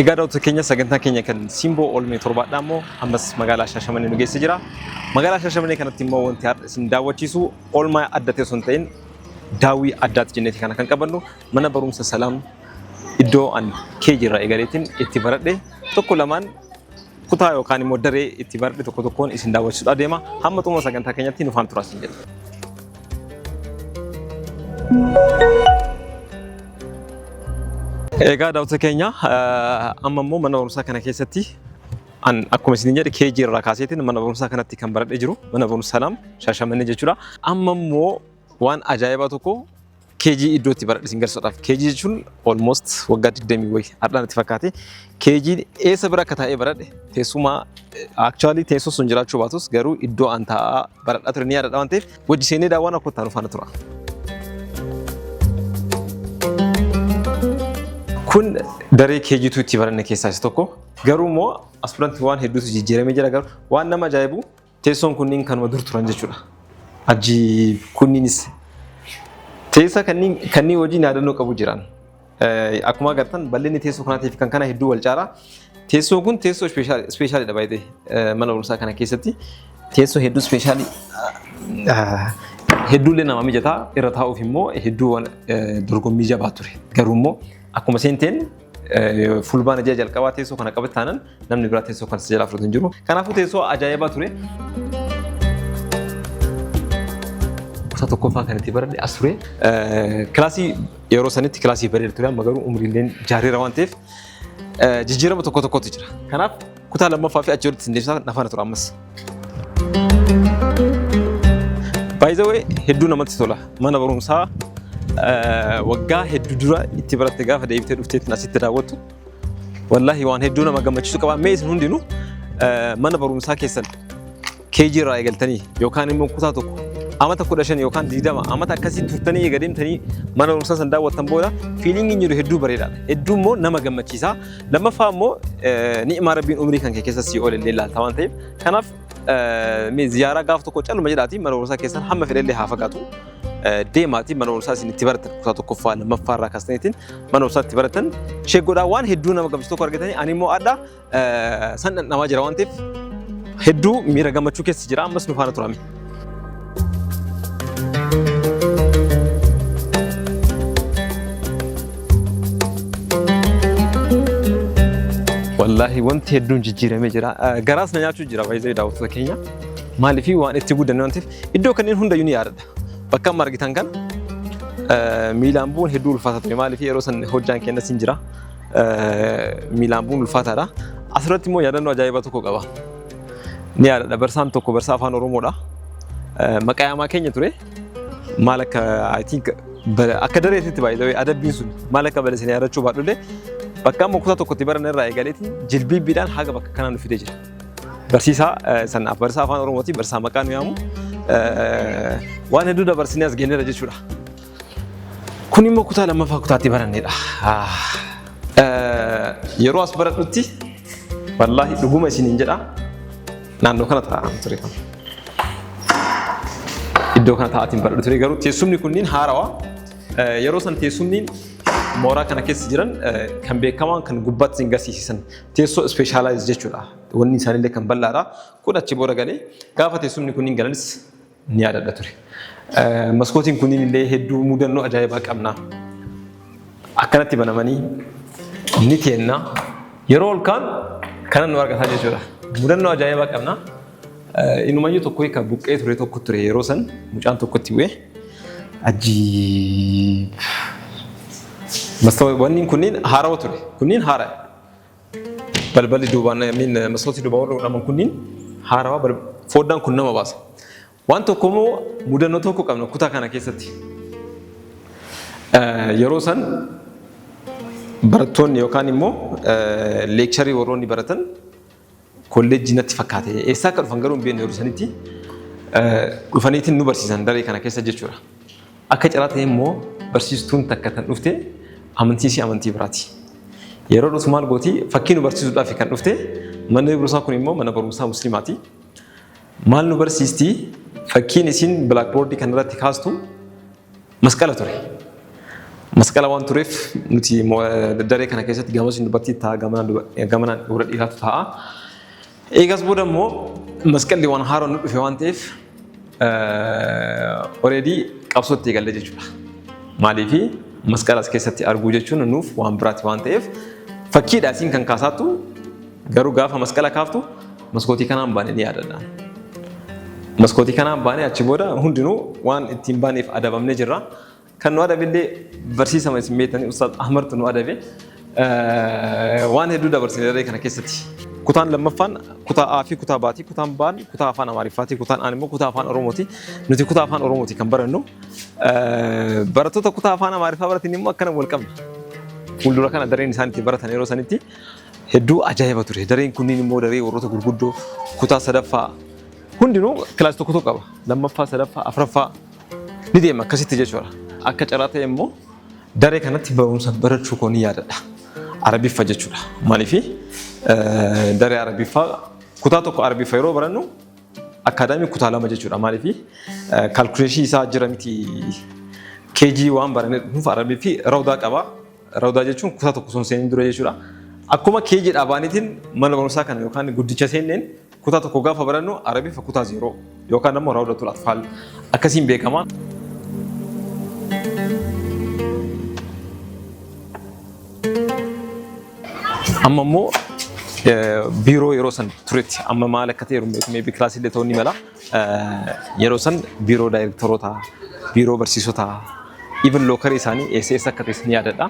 Egaa daawwattoota keenya sagantaa keenya kan simboo oolmee torbaadhaa immoo ammas magaalaa Shaashamannee nu geessee jira. Magaalaa Shaashamannee kanatti immoo wanti isin daawwachiisu oolmaa adda ta'e osoo hin ta'in daawwii addaati jenneeti kana kan qabannu mana barumsa Salaam iddoo an KG irraa eegaleetiin itti baradhe tokko lamaan kutaa yookaan immoo daree itti baradhe tokko tokkoon isin daawwachiisuudhaaf deema. Hamma xumura sagantaa keenyatti nu faana turaa isin jedha. Egaa daawwattoota keenya amma immoo mana barumsaa kana keessatti akkuma isin jedhe KG irraa kaaseetiin mana barumsaa kanatti kan baradhee jiru mana barumsa Salaam Shaashamannee jechuudha. Amma immoo waan ajaa'ibaa tokko KG iddootti baradhe isin garsiisuudhaaf. KG jechuun almost waggaa 20 wayi har'aan itti fakkaate. KG eessa bira akka taa'ee baradhe teessuma actually teessoo sun jiraachuu baatus garuu iddoo an taa'aa baradhaa ture ni yaadadha waan ta'eef wajji seenee daawwan akka taanu faana tura. Kun daree KG2 itti baranne keessaa isa tokko. Garuu immoo as biratti waan hedduutu jijjiiramee jira garuu waan nama ajaa'ibu teessoon kunniin kanuma dur turan jechuudha. Ajiib kunniinis teessa kanneen wajjin yaadannoo qabu jiran. Akkuma agartan bal'inni teessoo kanaatiif kan kana hedduu wal caalaa. Teessoon kun teessoo ispeeshaalidha baay'ee mana barumsaa kana keessatti. Teessoo hedduu ispeeshaalii hedduullee nama mijataa irra taa'uuf immoo hedduu dorgommii jabaa ture. Garuu immoo akkuma seenteen fulbaana ji'a jalqabaa teessoo kana qabatti taanan namni biraa teessoo kana jalaa fudhatu hin jiru. Kanaafuu teessoo ajaa'ibaa ture. Kutaa tokkoffaa kan itti baradhe as ture. Kilaasii yeroo sanitti kilaasii bareedaa ture amma garuu umriileen jaarreera waan ta'eef jijjiirama tokkotu jira. Kanaaf kutaa lammaffaa fi achi walitti isin deebisaa na faana tura ammas. By the way hedduu namatti tola mana barumsaa waggaa hedduu dura itti baratte gaafa deebitee dhufteetiin asitti daawwattu wallaahi waan hedduu nama gammachiisu qaba. Mee isin hundinuu mana barumsaa keessan KG irraa eegaltanii yookaan immoo kutaa tokko amata 15 yookaan 20 amata akkasii turtanii eegadeemtanii mana barumsaa san daawwattan booda fiiliingiin jiru hedduu bareedaadha. Hedduu immoo nama gammachiisa. Lammaffaa immoo ni'imaa rabbiin umrii kan kee keessa si oolellee ilaalta waan ta'eef kanaaf mee ziyaaraa gaafa tokko calluma jedhaati mana barumsaa keessan hamma fedhellee haa fagaatu. Deemaati mana barumsaa isin itti baratan kutaa tokkoffaa lammaffaa irraa kaastaniitiin mana barumsaa itti baratan sheegoodhaa waan hedduu nama gammachiisu tokko argatanii ani immoo adda san dhandhamaa jira waan ta'eef hedduu miira gammachuu keessa jira ammas nu faana turame. Wallaahi wanti hedduun jijjiiramee jira. Garaas na nyaachuu jira baay'ee daawwattoota keenya. Maaliif waan itti guddanne waan ta'eef iddoo kanneen hundayyuu ni yaadadha. Bakka amma argitan kan miilaan bu'uun hedduu ulfaataa ture. Maaliif yeroo san hojjaan keenya siin jira. Miilaan bu'uun ulfaataadha. Asirratti immoo yaadannoo ajaa'ibaa tokko qaba. Ni yaadadha barsaan tokko barsaa afaan Oromoodha. Maqaa yaamaa keenya ture. Maal akka I think akka dareetitti baay'ee adabbiin sun maal akka balleessanii yaadachuu baadhullee bakka amma kutaa tokkotti baranne irraa eegaleetiin jilbiibbiidhaan haga bakka kanaan nu fidee jira. Barsiisaa sanaaf barsaa afaan Oromooti barsaa maqaa nu yaamu. Waan hedduu dabarsinee as geenyeera jechuudha. Kun immoo kutaa lammaffaa kutaatti barannedha. Yeroo as baradhutti wallaahi dhuguma isiniin jedha naannoo kana taa'an ture. Iddoo kana taa'atiin baradhu ture garuu teessumni kunniin haarawaa. Yeroo san teessumniin mooraa kana keessa jiran kan beekamaan kan gubbaatti isin garsiisan teessoo ispeeshaalaayiz jechuudha. Wanni isaanillee kan bal'aadha. Kun achi booda galee gaafa teessumni kunniin galanis ni yaadadha ture. Maskootiin kunniin illee hedduu mudannoo ajaa'ibaa qabna. Akkanatti banamanii ni teenna. Yeroo ol kaan kanan nu argataa jechuudha. Mudannoo ajaa'ibaa qabna. Inumayyuu tokko kan buqqee ture tokko ture yeroo san mucaan tokkotti bu'ee ajiib. Wanni kunniin haarawa ture. Kunniin haara. Balballi duubaan maskootii duubaa warra godhaman kunniin haarawa foddaan kun nama baasa. Waan tokko immoo mudannoo tokko qabna kutaa kana keessatti. Yeroo san barattoonni yookaan immoo leekcharii warroonni baratan kolleejjii natti fakkaate. Eessaa akka dhufan garuu hin beekne yeroo sanitti dhufaniitiin nu barsiisan daree kana keessa jechuudha. Akka carraa ta'e immoo barsiistuun takka tan dhufte amantii amantii biraati. Yeroo dhufu maal gooti fakkii nu barsiisuudhaaf kan dhufte manni barumsaa kun immoo mana barumsaa musliimaati. Maal nu barsiisti fakkiin isin blackboardii kanarratti kaastu masqala ture. Masqala waan tureef nuti daree kana keessatti gamas dubartii ta'a gamanaan dura dhiiraatu ta'a. Eegas booda immoo masqalli waan haaroon nu dhufe waan ta'eef already qabsootti eegalle jechuudha. Maaliif masqala as keessatti arguu jechuun nuuf waan biraati waan ta'eef fakkiidha isin kan kaasaatu garuu gaafa masqala kaaftu maskootii kanaan baanee ni yaadadha. Maskootii kanaan baanee achi booda hundinuu waan ittiin baaneef adabamnee jirra. Kan nu adabillee barsiisama isin beektanii Ustaaz Ahmad nu adabe waan hedduu dabarsine daree kana keessatti. Kutaan lammaffaan kutaa A fi kutaa B'ti. Kutaan B'n kutaa afaan Amaariffaati. Kutaan A immoo kutaa afaan Oromooti. Nuti kutaa afaan Oromooti kan barannu. Barattoota kutaa afaan Amaariffaa baratin immoo akkana wal qabna. Fuuldura kana dareen isaan itti baratan yeroo sanitti hedduu ajaa'iba ture. Dareen kunniin immoo daree warroota gurguddoo kutaa sadaffaa hundinuu kilaasii tokko qaba. Lammaffaa, sadaffaa, afuraffaa ni deema akkasitti jechuudha. Akka carraa ta'e immoo daree kanatti barumsa barachuu koo ni yaadadha. Arabiffa jechuudha. Maaliif daree Arabiffaa kutaa tokko Arabiffaa yeroo barannu akaadaamii kutaa lama jechuudha. Maaliif kaalkuleeshinii isaa jira miti KG waan barannee nuuf Arabiffi rawdaa qaba. Rawdaa jechuun kutaa tokko sun seenin dura jechuudha. Akkuma KG dhaabaanitiin mana barumsaa kana yookaan guddicha seenneen kutaa tokko gaafa barannu Arabiffa kutaa 0 yookaan immoo rawdatul atfaal akkasiin beekama. Amma immoo biiroo yeroo san turetti amma maal akka ta'e maybe kilaasiillee ta'uu ni mala. Yeroo san biiroo daayirektoroota, biiroo barsiisota, even lookarii isaanii eessa akka ta'e ni yaadadha.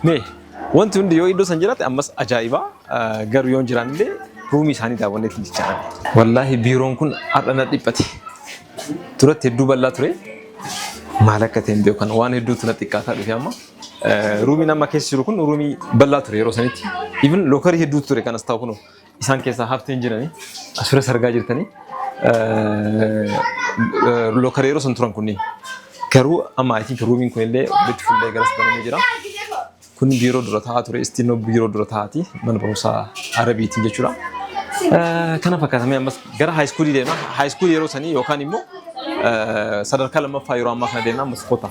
Mee wanti hundi yoo iddoo san jiraate ammas ajaa'iba garuu yoo hin jiraannillee ruumii isaanii daawwannee jechaa. Wallaahi biiroon kun har'a na dhiphate. Turatti hedduu bal'aa ture. Maal akka ta'e hin beekan waan hedduutu na xiqqaataa dhufe amma. Ruumiin amma keessa jiru kun ruumii bal'aa ture yeroo sanitti. Even lookarii hedduutu ture kanas ta'u kun isaan keessaa hafteen jiranii asirra sargaa jirtanii lookarii yeroo san turan kunniin. Garuu amma I think ruumiin kun illee walitti fuullee garas banamee jira. Kun biiroo dura taa'aa ture istiinoo biiroo dura taa'aati mana barumsaa Arabiitiin jechuudha. Kana fakkaatamee ammas gara haayiskuulii deemna. Haayiskuulii yeroo sanii yookaan immoo sadarkaa lammaffaa yeroo ammaa kana deemna ammas kota.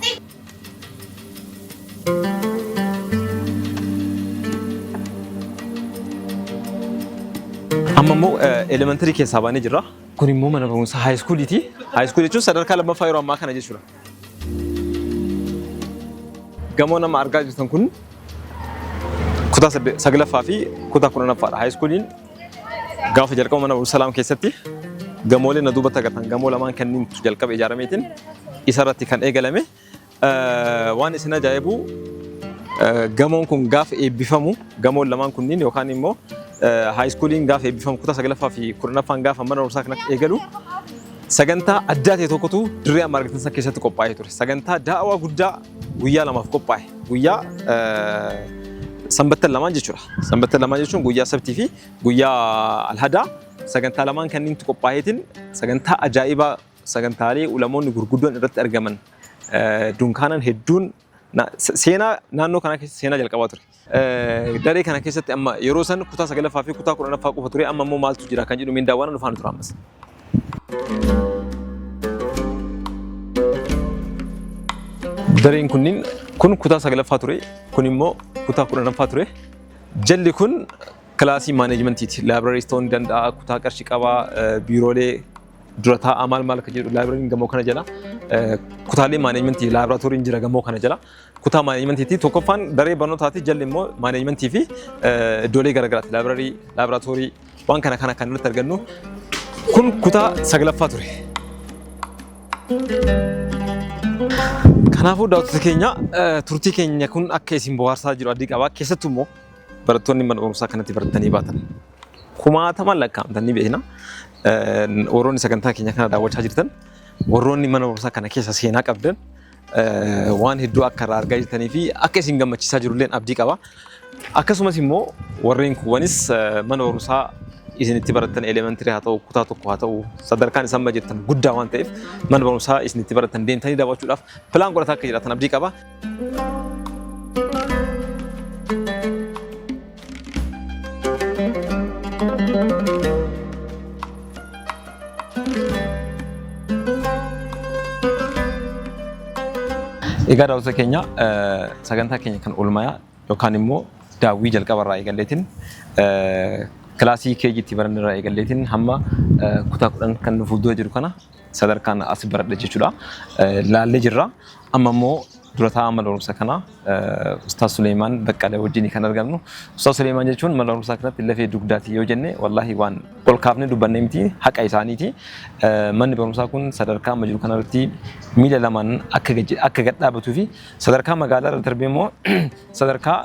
Amma immoo elementarii keessaa baanee jirra. Kun immoo mana barumsaa haayiskuuliiti. Haayiskuulii jechuun sadarkaa lammaffaa yeroo ammaa kana jechuudha. Gamoo nama argaa jirtan kun kutaa 9ffaa fi kutaa 10ffaadha. Haayiskuuliin gaafa jalqaba mana barumsaa Salaam keessatti gamoolee na duubatti agartan gamoo lamaan kanneen jalqaba ijaarameetiin isarratti kan eegalame. Waan isin ajaa'ibu gamoon kun gaafa eebbifamu gamoon lamaan kunniin yookaan immoo haayiskuuliin gaafa eebbifamu kutaa 9ffaa fi 10ffaan gaafa mana barumsaa kanatti eegalu sagantaa addaa ta'e tokkotu dirree amma argatan san keessatti qophaa'ee ture. Sagantaa daawwaa guddaa guyyaa lamaaf qophaa'e. Guyyaa sanbattan lamaan jechuudha. Sanbattan lamaan jechuun guyyaa sabtii fi guyyaa alhadaa sagantaa lamaan kanniintu qophaa'eetiin sagantaa ajaa'ibaa sagantaalee ulamoonni gurguddoon irratti argaman dunkaanan hedduun seenaa naannoo kana keessa seenaa jalqabaa ture. Daree kana keessatti amma yeroo san kutaa 9ffaa fi kutaa 10ffaa qofa ture amma immoo maaltu jira kan jedhu mindaawwan dhufaan ture ammas. Dareen kunniin kun kutaa 9ffaa ture kun immoo kutaa 10ffaa ture. Jalli kun kilaasii maaneejmentiiti. Laabrariis ta'uu ni danda'a, kutaa qarshii qabaa, biiroolee dura taa'aa maal akka jedhu laabrariin gamoo kana jala. Kutaalee maaneejmentii laaboraatooriin jira gamoo kana jala. Kutaa maaneejmentiiti tokkoffaan daree barnootaati jalli immoo maaneejmentii fi iddoolee garaagaraati. Laabrarii, laaboraatoorii waan kana kan irratti argannu. Kun kutaa 9ffaa ture. Kanaafuu daawwattoota keenya turtii keenya kun akka isin bohaarsaa jiru abdii qaba. Keessattuu immoo barattoonni mana barumsaa kanatti baratanii baatan kumaataman lakkaa'amtan ni beekna. Warroonni sagantaa keenya kana daawwachaa jirtan warroonni mana barumsaa kana keessa seenaa qabdan waan hedduu akka irraa argaa jirtanii fi akka isin gammachiisaa jirulleen abdii qaba. Akkasumas immoo warreen kuwwanis mana barumsaa isinitti baratan elementarii haa ta'u kutaa tokko haa ta'u sadarkaan isaan bajettan guddaa waan ta'eef mana barumsaa isinitti baratan deemtanii daawwachuudhaaf pilaan godhataa akka jiraatan abdii qaba. Egaa daawwattoota keenya sagantaa keenya kan oolmayaa yookaan immoo daawwii jalqabarraa eegalleetiin kilaasii keejiitti barannerraa eegalleetiin hamma kutaa 10 kan fuuldura jiru kana sadarkaan as baradhe jechuudha. Laallee jirra. Amma immoo durataa mana barumsa kana Ustaaz Suleymaan Baqqalee wajjin kan argamnu. Ustaaz Suleymaan jechuun mana barumsaa kanatti lafee dugdaati yoo jenne wallahi waan ol kaafnee dubbannee miti haqa isaaniiti. Manni barumsaa kun sadarkaa amma jiru kanarratti miila lamaan akka gad dhaabatuu fi sadarkaa magaalaa irra darbee immoo sadarkaa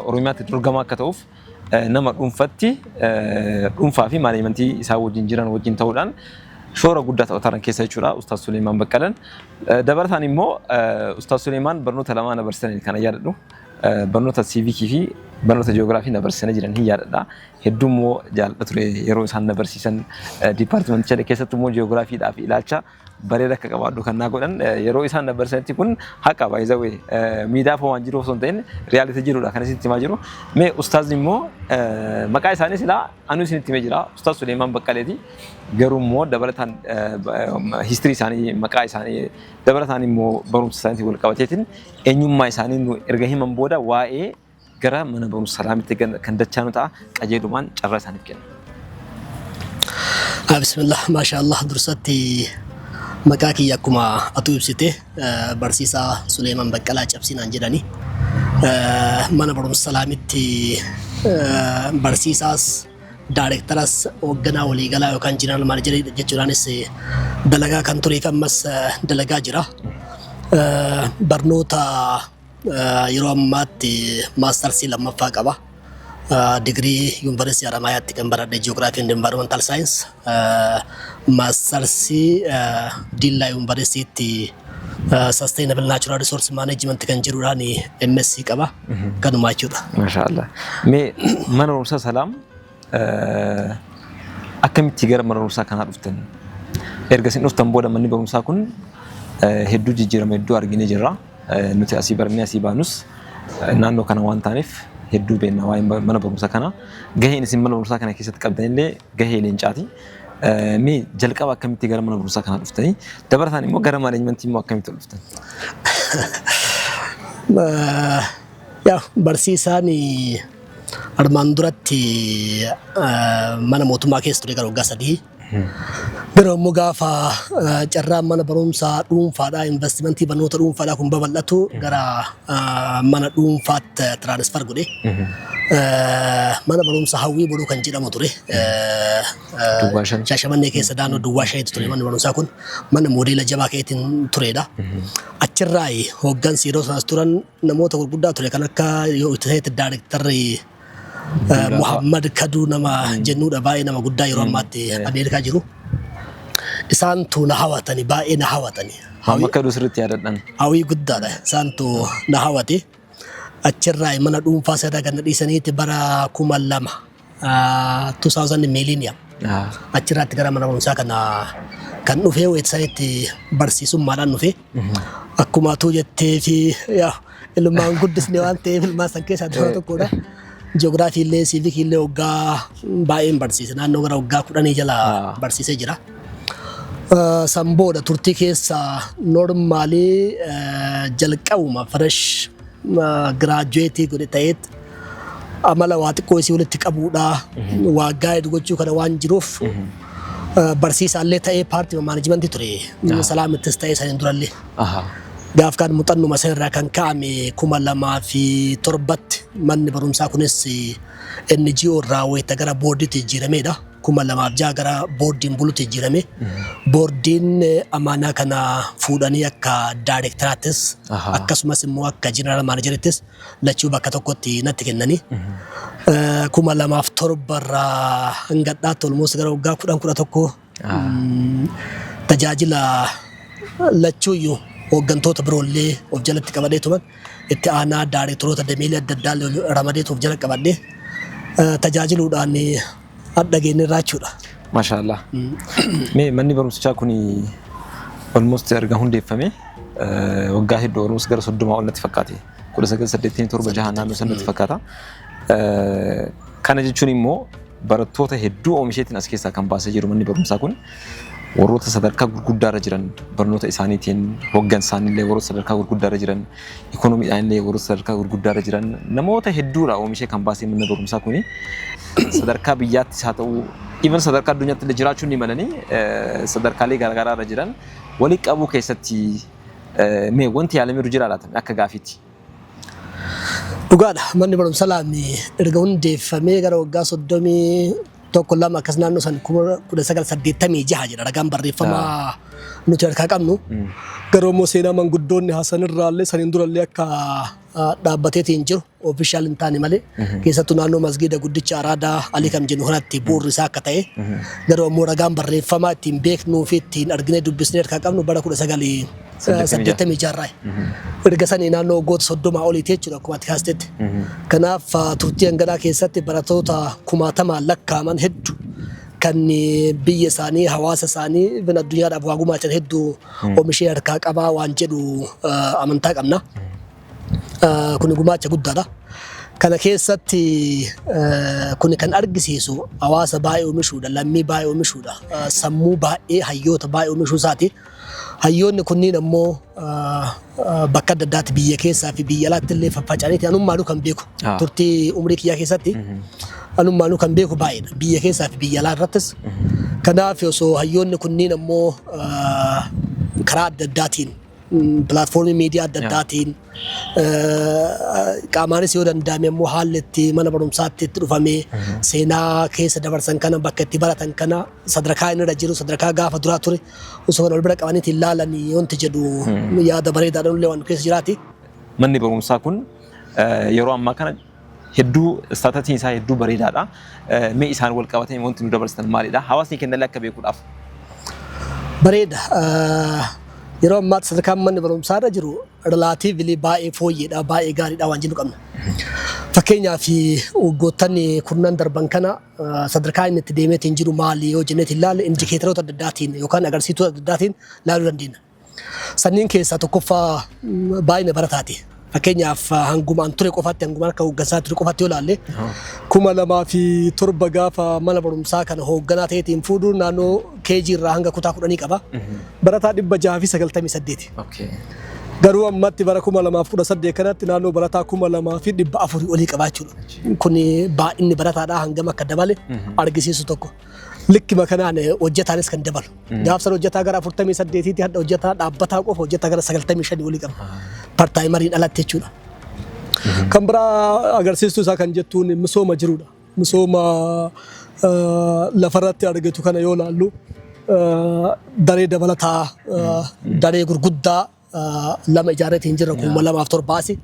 Oromiyaatti dorgamaa akka ta'uuf nama dhuunfaa fi maaneemantii isaa wajjin jiran wajjin ta'uudhaan shoora guddaa ta'uutaan keessa jechuudha Ustaaz Suleymaan Baqqaleen. Dabalataan immoo Ustaaz Suleymaan barnoota lamaan dabarsanii kana yaadadhu. Barnoota civikii fi barnoota ji'oogiraafii dabarsanii jiran hin yaadadha. Hedduu immoo jaalladha ture yeroo isaan dabarsiisan diipaartimenticha keessatti immoo ji'oogiraafiidhaaf ilaalcha bareeda akka qabaadhu kan naa godhan yeroo isaan dabarsanitti kun haqa baay'ee miidiyaa foo waan jiru osoo hin ta'in riyaalitii jirudha kan isinitti himaa jiru. Mee Ustaazni immoo maqaa isaanii silaa anu isinitti himee jira Ustaaz Suleymaan Baqqaleeti. Garuu immoo dabalataan histirii isaanii maqaa isaanii dabalataan immoo barumsa isaaniitiin wal qabateetiin eenyummaa isaanii nu erga himan booda waa'ee gara mana barumsa Salaamitti kan dachaanu ta'a qajeelumaan carraa isaaniif kenna. Bismillah maashaallah dursatti maqaa kiyya akkuma atu ibsite barsiisaa Suleymaan Baqqalaa cabsinaan jedhani mana barumsa Salaamitti barsiisaas Directoras hoogganaa waliigalaa yookaan General Manager jechuudhaanis dalagaa kan turee fi ammas dalagaa jira. Barnoota yeroo ammaatti maastarsii lammaffaa qaba. Degree University Haramayaatti kan baradhe Geography and Environmental Science. Maastarsii Dillaa University Sustainable Natural Resource Management kan jiruudhaan MSc qaba. Kanumaa jechuudha. Maashaallah. Mee mana barumsa Salaam akkamitti gara mana barumsaa kanaa dhuftan? Erga isin dhuftan booda manni barumsaa kun hedduu jijjiirama hedduu arginee jirra. Nuti asii barnee asii baanus naannoo kana waan taaneef hedduu beekna waa'ee mana barumsaa kana. Gaheen isin mana barumsaa kana keessatti qabdan illee gahee leencaati. Mee jalqaba akkamitti gara mana barumsaa kanaa dhuftanii? Dabalataan immoo gara maaneejmentii immoo akkamitti dhuftan? Yaa barsiisaan armaan duratti mana mootummaa keessa ture gara waggaa 3. Garuu immoo gaafa carraan mana barumsaa dhuunfaadhaa investimentii barnoota dhuunfaadhaa kun babal'atu gara mana dhuunfaatti transfer godhe. Mana barumsa Hawwii Bodoo kan jedhamu ture. Shaashamannee keessa naannoo Duwwaa Shayiitu ture manni barumsaa kun mana moodeela jabaa keetiin turedha. Achirraa hooggansi yeroo sanas turan namoota gurguddaa ture kan akka yoo itti ta'etti Directorri Muhammad Kaduu nama jennuudha baay'ee nama guddaa yeroo ammaatti Ameerikaa jiru. Isaantu na hawatani baay'ee na hawatani. Muhammad Kaduu sirriitti yaadadhan. Hawwii guddaadha. Isaantu na hawate. Achirraa mana dhuunfaa isaa kan dhiisaniitti bara 2000 millennium. Achirraatti gara mana barumsaa kana kan dhufee weessanitti barsiisummaadhaan dhufee akkuma atuu jettee fi ilmaan guddisne waan ta'eef ilmaan san keessaa tokkodha. Geography illee civic illee waggaa baay'een barsiise naannoo gara waggaa 10 jala barsiisee jira. Samboodha turtii keessa normaalii jalqabuma fresh graduate godhe ta'eet amala waa xiqqoo isii walitti qabuudha waa gaa'eedu gochuu kana waan jiruuf barsiisaallee ta'ee paartii maanajimentii ture Salaamittis ta'ee saniin durallee. Gaaf kan muuxannuma sanarraa kan kaa'ame 2007tti manni barumsaa kunis NGO irraa wayita gara boordiitti jijjiiramedha. 2006 gara boordiin bulutti jijjiirame. Boordiin amaanaa kana fuudhanii akka daayirektaraattis akkasumas immoo akka jeneraal maanajarittis lachuu bakka tokkotti natti kennanii. 2007 irraa hanga dhaatti olmoos gara waggaa 10-11 tajaajila lachuuyyuu hooggantoota biroollee of jalatti qabadhee tuman itti aanaa daayirektoroota dameelee adda addaa ramadeetu of jala qabadhee tajaajiluudhaan adda geenyirraa jechuudha. Maashaallah. Mee manni barumsichaa kun almost erga hundeeffame waggaa hedduu almost gara 30 ol natti fakkaate. 1987 naannoo sanatti fakkaata. Kana jechuun immoo barattoota hedduu oomisheetiin as keessaa kan baasee jiru manni barumsaa kun warroota sadarkaa gurguddaarra jiran barnoota isaaniitiin hoggan isaaniillee warroota sadarkaa gurguddaarra jiran ikoonomiidhaan illee warroota sadarkaa gurguddaarra jiran namoota hedduudha oomishee kan baasee mana barumsaa kuni sadarkaa biyyaattis haa ta'u even sadarkaa addunyaatti illee jiraachuu ni malanii sadarkaalee garaagaraarra jiran walii qabuu keessatti mee wanti yaalameeru jira laatan akka gaafiitti. Dhugaadha manni barumsaa laamni erga hundeeffamee gara waggaa 31 akkas naannoo san 1986 jira ragaan barreeffamaa nuti harkaa qabnu. Garuu immoo seenaa manguddoonni Hasan irraallee saniin durallee akka dhaabbateetiin jiru ofishaal hin taane malee keessattuu naannoo masgiida guddicha Araadaa Alii kam jennu kanatti bu'uurri isaa akka ta'e garuu immoo ragaan barreeffamaa ittiin beeknuu fi ittiin arginee dubbisnee harkaa qabnu bara 1986 erga sanii naannoo waggoota 30 oliiti jechuudha akkuma ati kaastetti. Kanaaf turtii hanganaa keessatti barattoota 10,000 lakkaaman hedduu kan biyya isaanii hawaasa isaanii bin addunyaadhaaf waa gumaachan hedduu oomishee harkaa qabaa waan jedhu amantaa qabna. Kun gumaacha guddaadha. Kana keessatti kun kan argisiisu hawaasa baay'ee oomishuudha, lammii baay'ee oomishuudha, sammuu baay'ee hayyoota baay'ee oomishuu isaati. Hayyoonni kunniin ammoo bakka adda addaatti biyya keessaa fi biyya alaatti illee faffaca'aniiti anummaanuu kan beeku turtii umrii kiyyaa keessatti anummaanuu kan beeku baay'eedha biyya keessaa fi biyya alaa irrattis. Kanaaf osoo hayyoonni kunniin ammoo karaa adda addaatiin platformii miidiyaa adda addaatiin qaamaanis yoo danda'ame immoo haalli itti mana barumsaatti itti dhufamee seenaa keessa dabarsan kana bakka itti baratan kana sadarkaa inni irra jiru sadarkaa gaafa duraa ture osoo wal bira qabaniiti ilaalanii wanti jedhu yaada bareedaadhaan illee waan keessa jiraati. Manni barumsaa kun yeroo ammaa kana hedduu istaatatiin isaa hedduu bareedaadha. Mee isaan wal qabatanii wanti nu dabarsan maalidha? Hawaasni kennallee akka beekuudhaaf. Bareeda. Yeroo ammaatti sadarkaan manni barumsaa irra jiru relaatiivli baay'ee fooyyeedha baay'ee gaariidha waan jennu qabna. Fakkeenyaaf waggoottan kurnan darban kana sadarkaa inni itti deemeetiin jiru maali yoo jenneetiin ilaalle indikeetaroota adda addaatiin yookaan agarsiisota adda addaatiin ilaaluu dandeenya. Sanniin keessaa tokkoffaa baay'ina barataati. Fakkeenyaaf hangumaan ture qofaatti hangumaan akka hooggansaa ture qofaatti yoo ilaalle 2007 gaafa mana barumsaa kana hoogganaa ta'eetiin fuudhuun naannoo KG irraa hanga kutaa 10 qaba. Barataa 698. Garuu ammatti bara 2018 kanatti naannoo barataa 2,400 olii qaba jechuudha. Kun baay'inni barataadhaa hangam akka dabale argisiisu tokko. Likkima kanaan hojjetaanis kan dabalu. Gaafsan hojjetaa gara 48tti hadda hojjetaa dhaabbataa qofa hojjetaa gara 95 olii qaba. Partaayimariin alatti jechuudha. Kan biraa agarsiistuu isaa kan jettuun misooma jiruudha. Misooma lafarratti argatu kana yoo laallu daree dabalataa daree gurguddaa lama ijaareetiin jirra 2007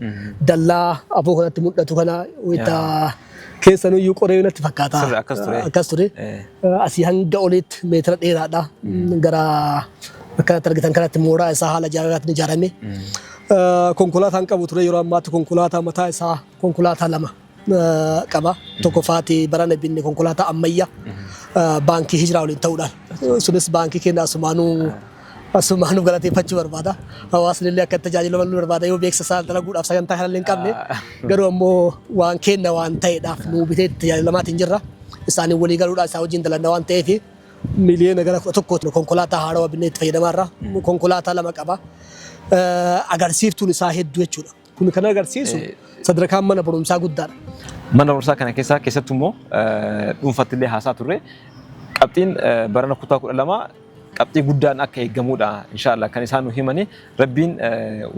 dallaa aboo kanatti mul'atu kana wayita keessanuyyuu qoree natti fakkaata akkas ture asii hanga olitti meetira dheeraadha gara akkanatti argitan kanatti mooraa isaa haala ijaaraatiin ijaarame konkolaataan qabu ture yeroo ammaatti konkolaataa mataa isaa konkolaataa lama qaba tokkoffaati barana binne konkolaataa ammayyaa baankii hijiraa waliin ta'uudhaan sunis baankii keenya asumaanuu galateeffachuu barbaada. Hawaasni illee akka tajaajilamu barbaada yoo beeksisa dalaguudhaaf sagantaa kana illee hin qabne garuu ammoo waan kenna waan ta'eedhaaf nuu bitee tajaajilamaatiin jirra. Isaanii walii galuudhaan isaa wajjin dalanna waan ta'eef miliyoona gara 1 konkolaataa haarawaa binnee itti fayyadamarra konkolaataa lama qaba. Agarsiiftuun isaa hedduu jechuudha. Kun kan agarsiisu sadarkaan mana barumsaa guddaadha. Mana barumsaa kana keessattuu immoo dhuunfatti illee haasaa turre qabxiin barana kutaa 12 qabxii guddaan akka eegamuudha inshallah kan isaan nu himani rabbiin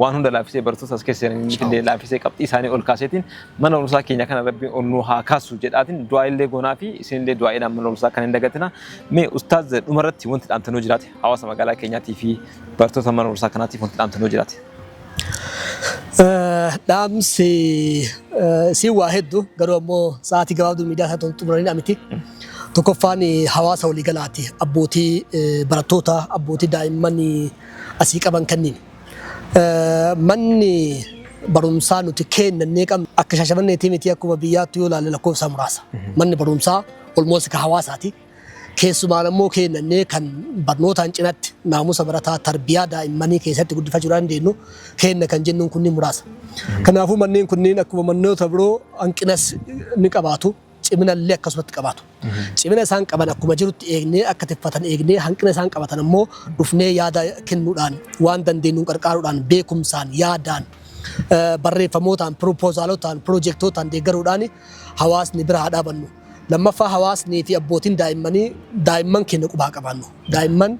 waan hunda laafisee barattoota as keessa illee laafisee qabxii isaanii ol kaaseetiin mana barumsaa keenya kana rabbiin ol nu haa kaasu jedhaatiin du'aa illee goonaa fi isin illee du'aadhaan mana barumsaa kana hin dagatina. Mee ustaaz dhumarratti wanti dhaamtanoo jiraate hawaasa magaalaa keenyaatii fi barattoota mana barumsaa kanaatiif wanti dhaamtanoo jiraate. Dhaamsi si waa hedduu garuu ammoo sa'aatii gabaabduu miidiyaa isaa xumuranii miti. Tokkoffaan hawaasa waliigalaati abbootii barattoota abbootii daa'imman asii qaban kanniin manni barumsaa nuti kennannee qabnu akka Shaashamanneetii miti akkuma biyyaatti yoo ilaalle lakkoofsa muraasa manni barumsaa olmoos ka hawaasaati keessumaan ammoo kennannee kan barnootaan cinatti naamusa barataa tarbiyaa daa'immanii keessatti guddifachuu dandeenyu kenna kan jennuun kunniin muraasa. Kanaafuu manneen kunniin akkuma manoota biroo hanqinas ni qabaatu. cimina illee akkasumatti qabaatu. Cimina isaan qaban akkuma jirutti eegnee akka tiffatan eegnee hanqina isaan qabatan immoo dhufnee yaada kennuudhaan waan dandeenyu qarqaaruudhaan beekumsaan yaadaan barreeffamootaan proposalotaan projektootaan deeggaruudhaan hawaasni bira haa dhaabannu. Lammaffaa hawaasnii fi abbootiin daa'imman keenya qubaa qabaannu. Daa'imman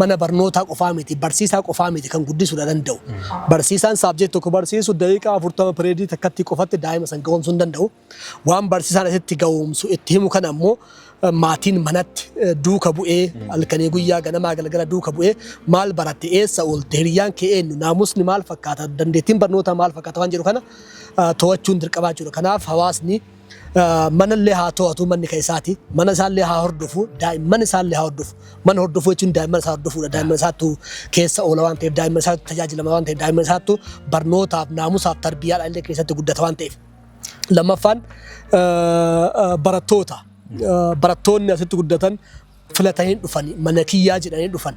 mana barnootaa qofaa miti barsiisaa qofaa miti kan guddisuu danda'u. Barsiisaan saabjektii tokko barsiisu daqiiqaa 40 pireedii takkatti qofatti daa'ima san ga'oomsuu hin danda'u. Waan barsiisaan asitti ga'oomsu itti himu kana ammoo maatiin manatti duuka bu'ee halkanii guyyaa ganamaa galgala duuka bu'ee maal baratte eessa oolte hiriyyaan kee eenyu naamusni maal fakkaata dandeettiin barnootaa maal fakkaata waan jedhu kana to'achuun dirqamaa jiru. Kanaaf hawaasni mana illee haa to'atu manni keessaati mana isaallee haa hordofu daa'imman isaallee haa hordofu mana hordofuu jechuun daa'imman isaa hordofuudha daa'imman isaatu keessa oola waan ta'eef daa'imman isaatu tajaajilama waan ta'eef daa'imman isaatu barnootaaf naamusaaf tarbiyyaadhaan illee keessatti guddata waan ta'eef. Lammaffaan barattoota barattoonni asitti guddatan filatanii dhufan mana kiyyaa jedhanii dhufan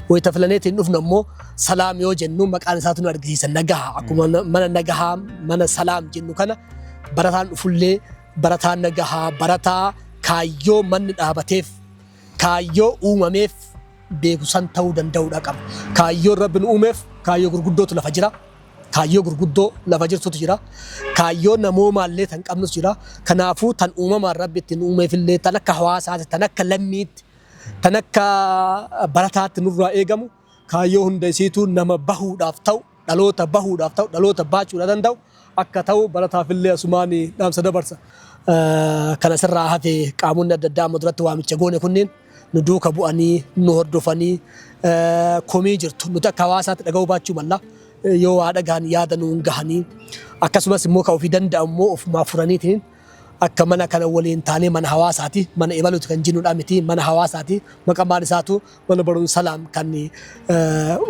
wayita filaneetiin dhufna immoo salaam yoo jennu maqaan isaatu nu argisiisa nagaha akkuma mana nagahaa mana salaam jennu kana barataan dhufullee barataan nagahaa barataa kaayyoo manni dhaabateef kaayyoo uumameef beekusan ta'uu danda'uudha qaba. Kaayyoo rabbi nu uumeef kaayyoo gurguddootu lafa jira. Kaayyoo gurguddoo lafa jirtutu jira. Kaayyoo namoomaallee tan qabnus jira. Kanaafuu tan uumamaan rabbi ittiin uumeefillee tan akka hawaasaatti tan akka lammiitti tan akka barataatti nurraa eegamu kaayyoo hunda isiituu nama bahuudhaaf ta'u dhaloota bahuudhaaf ta'u dhaloota baachuudha danda'u akka ta'u barataafillee asumaanii dhaamsa dabarsa. Kana sirraa hafee qaamonni adda addaa amma duratti waamicha goone kunneen nu duuka bu'anii nu hordofanii komii jirtu nuti akka hawaasaatti dhaga'uu baachuu malla. Yoo waa dhagaan yaada nuun gahanii akkasumas immoo kan ofii danda'u immoo ofumaa furaniitiin akka mana kana waliin taanee mana hawaasaati mana ibaluuti kan jennuudha miti mana hawaasaati maqaan isaatu mana barumsa salaam kan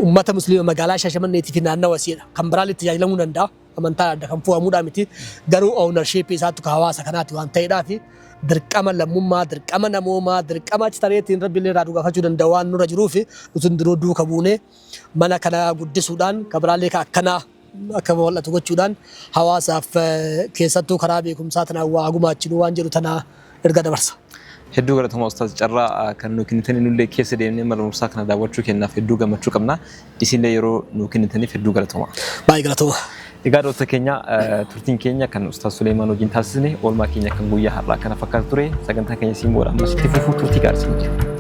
ummata musliima magaalaa Shaashamanneetii fi naannawa isiidha kan biraan itti tajaajilamuu danda'a amantaa adda kan fu'amuudha miti garuu ownership isaatu kan hawaasa kanaati waan ta'eedhaaf dirqama lammummaa dirqama namoomaa dirqama achi tareetiin rabbiillee irraa dhugaafachuu danda'a waan nurra jiruuf nuti duruu duuka buunee mana kana guddisuudhaan kabiraallee akkanaa akka mul'atu gochuudhaan hawaasaaf keessattuu karaa beekumsaa tanaa waa gumaachinu waan jedhu tanaa erga dabarsa. Hedduu galatoomaa Ustaaz Carraa kan nu kennitanii nullee keessa deemnee mana barumsaa kana daawwachuu kennaaf hedduu gammachuu qabna. Isinillee yeroo nu kennitaniif hedduu galatoomaa. Baay'ee galatoomaa. Egaa doota keenya turtiin keenya kan Ustaaz Suleymaan wajjin taasisne oolmaa keenya kan guyyaa har'aa kana fakkaatu ture sagantaa keenya siin booda ammas itti fufuu turtii gaariitti.